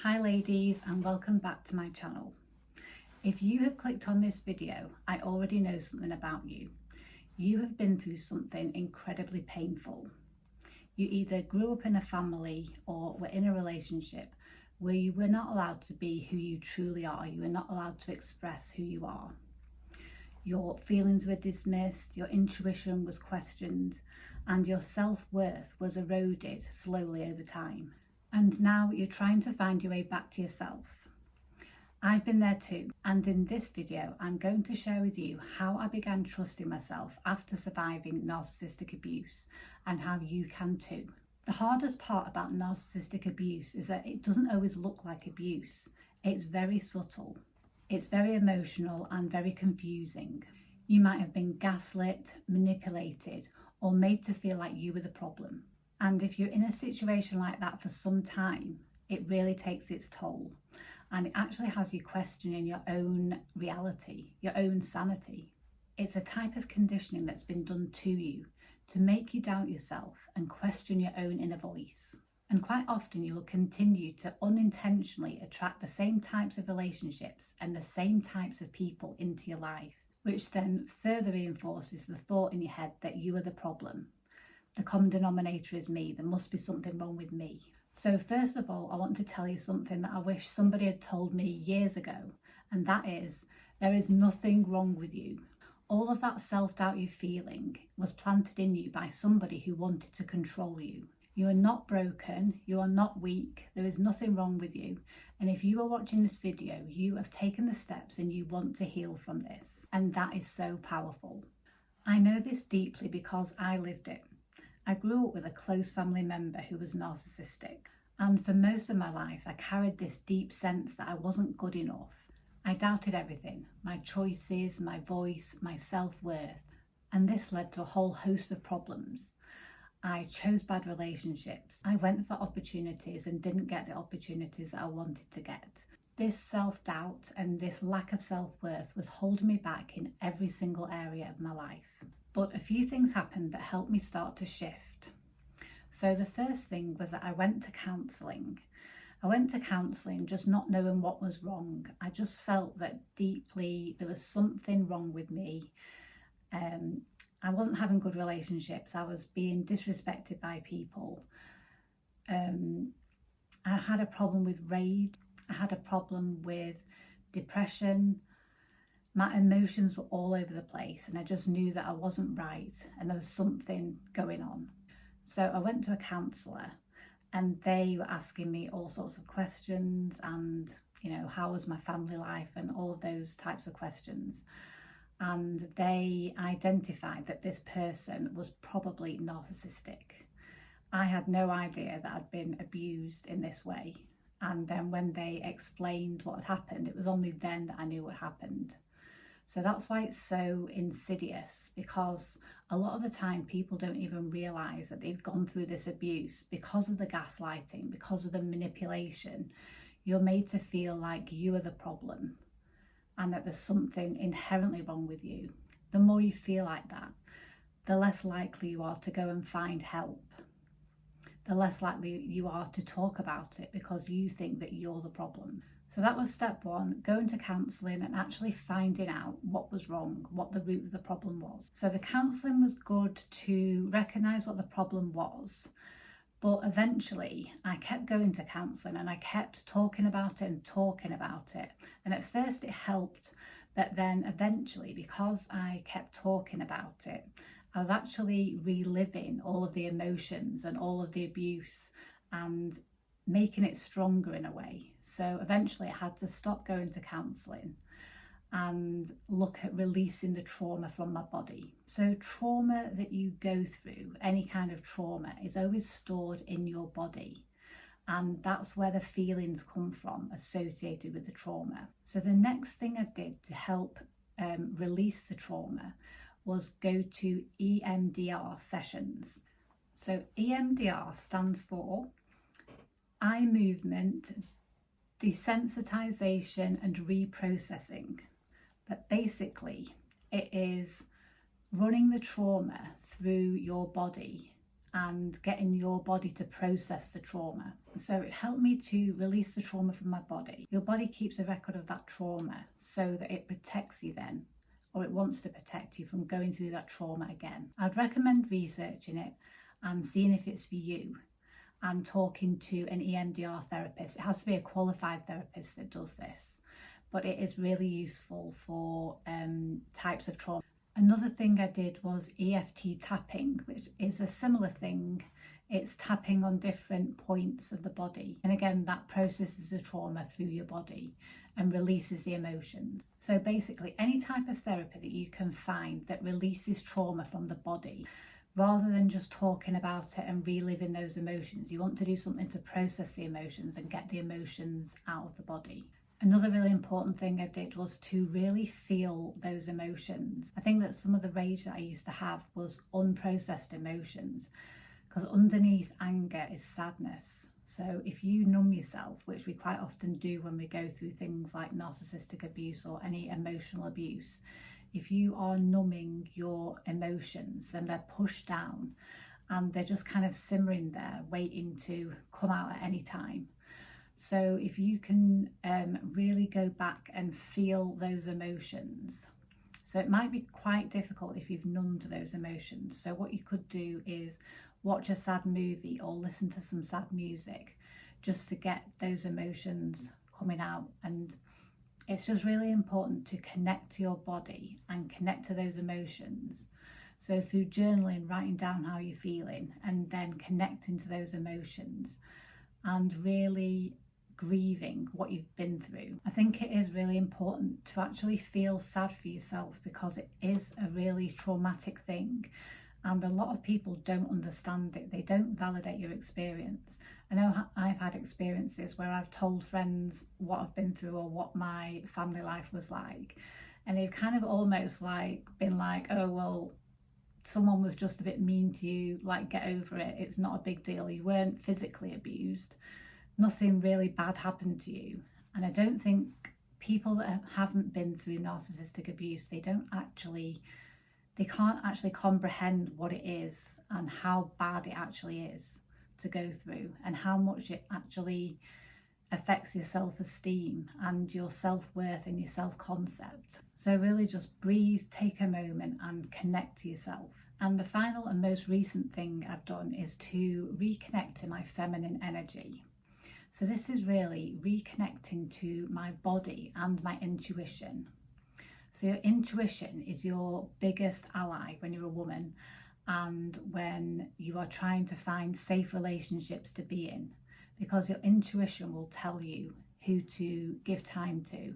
Hi ladies, and welcome back to my channel. If you have clicked on this video, I already know something about you. You have been through something incredibly painful. You either grew up in a family or were in a relationship where you were not allowed to be who you truly are. You were not allowed to express who you are. Your feelings were dismissed, your intuition was questioned, and your self-worth was eroded slowly over time. And now you're trying to find your way back to yourself. I've been there too, and in this video I'm going to share with you how I began trusting myself after surviving narcissistic abuse, and how you can too. The hardest part about narcissistic abuse is that it doesn't always look like abuse. It's very subtle, it's very emotional and very confusing. You might have been gaslit, manipulated, or made to feel like you were the problem. And if you're in a situation like that for some time, it really takes its toll, and it actually has you questioning your own reality, your own sanity. It's a type of conditioning that's been done to you to make you doubt yourself and question your own inner voice. And quite often you will continue to unintentionally attract the same types of relationships and the same types of people into your life, which then further reinforces the thought in your head that you are the problem. The common denominator is me. There must be something wrong with me. So first of all, I want to tell you something that I wish somebody had told me years ago, and that is, there is nothing wrong with you. All of that self-doubt you're feeling was planted in you by somebody who wanted to control you. You are not broken, you are not weak, there is nothing wrong with you. And if you are watching this video, you have taken the steps and you want to heal from this. And that is so powerful. I know this deeply because I lived it. I grew up with a close family member who was narcissistic, and for most of my life I carried this deep sense that I wasn't good enough. I doubted everything, my choices, my voice, my self-worth, and this led to a whole host of problems. I chose bad relationships, I went for opportunities and didn't get the opportunities that I wanted to get. This self-doubt and this lack of self-worth was holding me back in every single area of my life. But a few things happened that helped me start to shift. So the first thing was that I went to counselling. I went to counselling just not knowing what was wrong. I just felt that deeply there was something wrong with me. I wasn't having good relationships. I was being disrespected by people. I had a problem with rage. I had a problem with depression. My emotions were all over the place, and I just knew that I wasn't right and there was something going on. So I went to a counsellor, and they were asking me all sorts of questions and, how was my family life and all of those types of questions. And they identified that this person was probably narcissistic. I had no idea that I'd been abused in this way. And then when they explained what had happened, it was only then that I knew what happened. So that's why it's so insidious, because a lot of the time people don't even realise that they've gone through this abuse because of the gaslighting, because of the manipulation. You're made to feel like you are the problem and that there's something inherently wrong with you. The more you feel like that, the less likely you are to go and find help. The less likely you are to talk about it because you think that you're the problem. So that was step one, going to counselling and actually finding out what was wrong, what the root of the problem was. So the counselling was good to recognise what the problem was, but eventually I kept going to counselling and I kept talking about it and talking about it. And at first it helped, but then eventually, because I kept talking about it, I was actually reliving all of the emotions and all of the abuse and making it stronger in a way. So eventually I had to stop going to counselling and look at releasing the trauma from my body. So trauma that you go through, any kind of trauma, is always stored in your body. And that's where the feelings come from associated with the trauma. So the next thing I did to help release the trauma was go to EMDR sessions. So EMDR stands for eye movement, desensitization and reprocessing. But basically it is running the trauma through your body and getting your body to process the trauma. So it helped me to release the trauma from my body. Your body keeps a record of that trauma so that it protects you then, or it wants to protect you from going through that trauma again. I'd recommend researching it and seeing if it's for you and talking to an EMDR therapist. It has to be a qualified therapist that does this, but it is really useful for types of trauma. Another thing I did was EFT tapping, which is a similar thing. It's tapping on different points of the body. And again, that processes the trauma through your body and releases the emotions. So basically, any type of therapy that you can find that releases trauma from the body, rather than just talking about it and reliving those emotions, you want to do something to process the emotions and get the emotions out of the body. Another really important thing I did was to really feel those emotions. I think that some of the rage that I used to have was unprocessed emotions, because underneath anger is sadness. So if you numb yourself, which we quite often do when we go through things like narcissistic abuse or any emotional abuse, if you are numbing your emotions, then they're pushed down and they're just kind of simmering there, waiting to come out at any time. So if you can really go back and feel those emotions, so it might be quite difficult if you've numbed those emotions. So what you could do is watch a sad movie or listen to some sad music just to get those emotions coming out. And it's just really important to connect to your body and connect to those emotions. So through journaling, writing down how you're feeling and then connecting to those emotions and really grieving what you've been through. I think it is really important to actually feel sad for yourself, because it is a really traumatic thing and a lot of people don't understand it. They don't validate your experience. I know I've had experiences where I've told friends what I've been through or what my family life was like, and they've kind of almost like been like, oh well, someone was just a bit mean to you, like get over it, it's not a big deal, you weren't physically abused, nothing really bad happened to you. And I don't think people that haven't been through narcissistic abuse, they can't actually comprehend what it is and how bad it actually is to go through and how much it actually affects your self-esteem and your self-worth and your self-concept. So really just breathe, take a moment and connect to yourself. And the final and most recent thing I've done is to reconnect to my feminine energy. So this is really reconnecting to my body and my intuition. So your intuition is your biggest ally when you're a woman and when you are trying to find safe relationships to be in, because your intuition will tell you who to give time to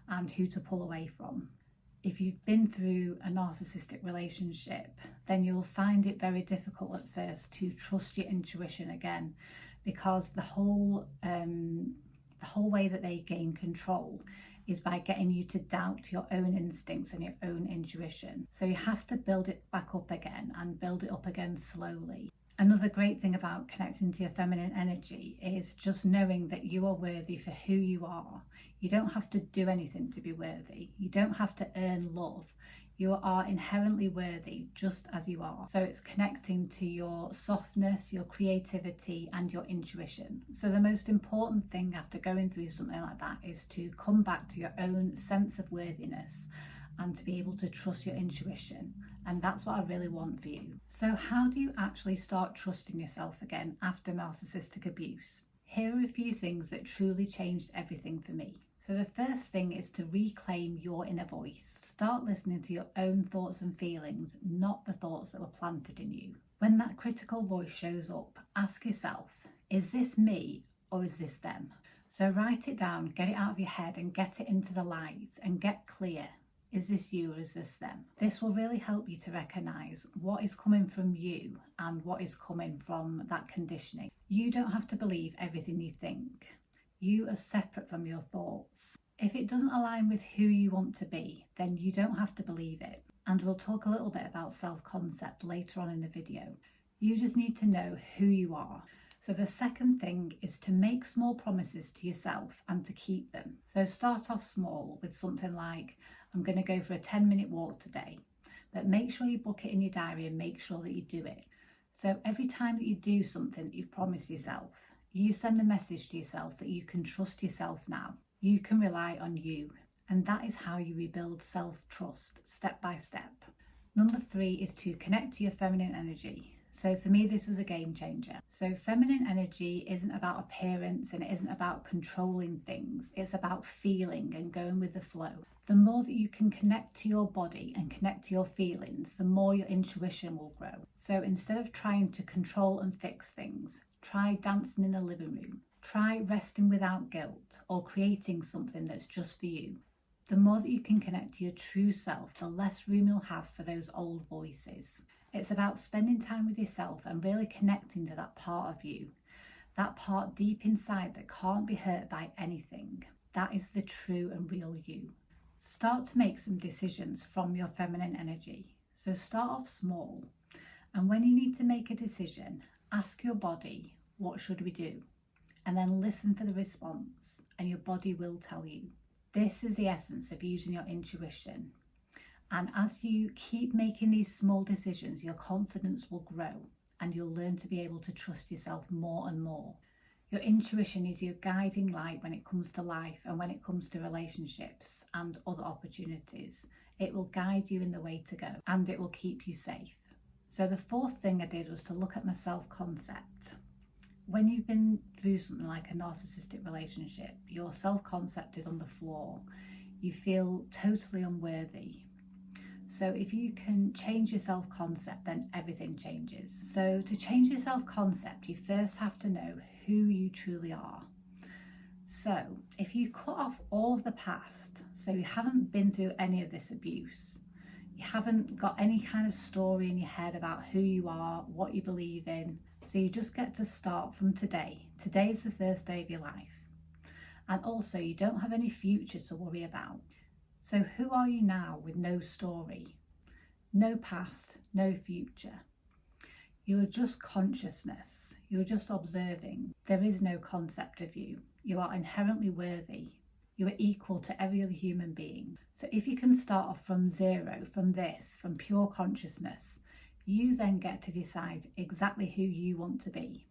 and who to pull away from. If you've been through a narcissistic relationship, then you'll find it very difficult at first to trust your intuition again, because the whole way that they gain control is by getting you to doubt your own instincts and your own intuition. So you have to build it back up again and build it up again slowly. Another great thing about connecting to your feminine energy is just knowing that you are worthy for who you are. You don't have to do anything to be worthy. You don't have to earn love. You are inherently worthy just as you are. So it's connecting to your softness, your creativity and your intuition. So the most important thing after going through something like that is to come back to your own sense of worthiness and to be able to trust your intuition. And that's what I really want for you. So how do you actually start trusting yourself again after narcissistic abuse? Here are a few things that truly changed everything for me. So the first thing is to reclaim your inner voice. Start listening to your own thoughts and feelings, not the thoughts that were planted in you. When that critical voice shows up, ask yourself, is this me or is this them? So write it down, get it out of your head and get it into the light and get clear. Is this you or is this them? This will really help you to recognise what is coming from you and what is coming from that conditioning. You don't have to believe everything you think. You are separate from your thoughts. If it doesn't align with who you want to be, then you don't have to believe it. And we'll talk a little bit about self-concept later on in the video. You just need to know who you are. So the second thing is to make small promises to yourself and to keep them. So start off small with something like, I'm going to go for a 10-minute walk today. But make sure you book it in your diary and make sure that you do it. So every time that you do something that you've promised yourself, You send the message to yourself that you can trust yourself now. You can rely on you. And that is how you rebuild self-trust, step by step. Number 3 is to connect to your feminine energy. So for me, this was a game changer. So feminine energy isn't about appearance and it isn't about controlling things. It's about feeling and going with the flow. The more that you can connect to your body and connect to your feelings, the more your intuition will grow. So instead of trying to control and fix things, try dancing in the living room. Try resting without guilt or creating something that's just for you. The more that you can connect to your true self, the less room you'll have for those old voices. It's about spending time with yourself and really connecting to that part of you, that part deep inside that can't be hurt by anything. That is the true and real you. Start to make some decisions from your feminine energy. So start off small. And when you need to make a decision, ask your body, what should we do? And then listen for the response, and your body will tell you. This is the essence of using your intuition. And as you keep making these small decisions, your confidence will grow and you'll learn to be able to trust yourself more and more. Your intuition is your guiding light when it comes to life and when it comes to relationships and other opportunities. It will guide you in the way to go and it will keep you safe. So the 4th thing I did was to look at my self-concept. When you've been through something like a narcissistic relationship, your self-concept is on the floor. You feel totally unworthy. So if you can change your self-concept, then everything changes. So to change your self-concept, you first have to know who you truly are. So if you cut off all of the past, so you haven't been through any of this abuse, you haven't got any kind of story in your head about who you are, what you believe in, so you just get to start from today. Today is the first day of your life. And also you don't have any future to worry about. So who are you now with no story, no past, no future? You are just consciousness. You're just observing. There is no concept of you. You are inherently worthy. You are equal to every other human being. So if you can start off from zero, from pure consciousness, you then get to decide exactly who you want to be.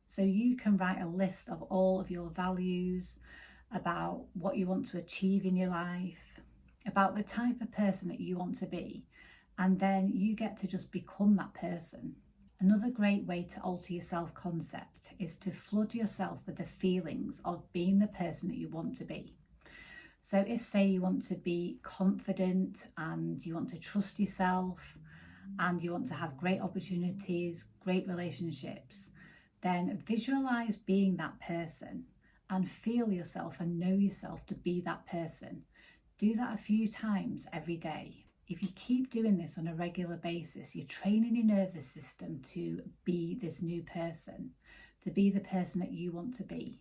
So you can write a list of all of your values, about what you want to achieve in your life, about the type of person that you want to be, and then you get to just become that person. Another great way to alter your self-concept is to flood yourself with the feelings of being the person that you want to be. So if, say, you want to be confident and you want to trust yourself and you want to have great opportunities, great relationships, then visualize being that person and feel yourself and know yourself to be that person. Do that a few times every day. If you keep doing this on a regular basis, you're training your nervous system to be this new person, to be the person that you want to be.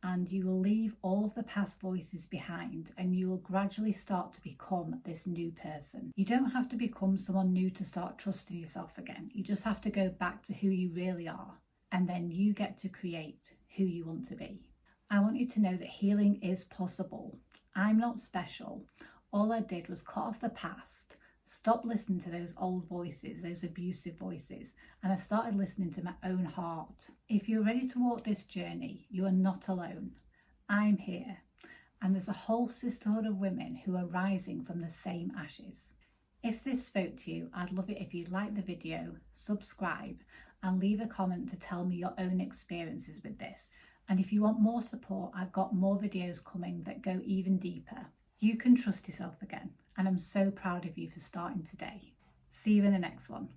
And you will leave all of the past voices behind and you will gradually start to become this new person. You don't have to become someone new to start trusting yourself again. You just have to go back to who you really are, and then you get to create who you want to be. I want you to know that healing is possible. I'm not special. All I did was cut off the past, stop listening to those old voices, those abusive voices, and I started listening to my own heart. If you're ready to walk this journey, you are not alone. I'm here, and there's a whole sisterhood of women who are rising from the same ashes. If this spoke to you, I'd love it if you'd like the video, subscribe, and leave a comment to tell me your own experiences with this. And if you want more support, I've got more videos coming that go even deeper. You can trust yourself again, and I'm so proud of you for starting today. See you in the next one.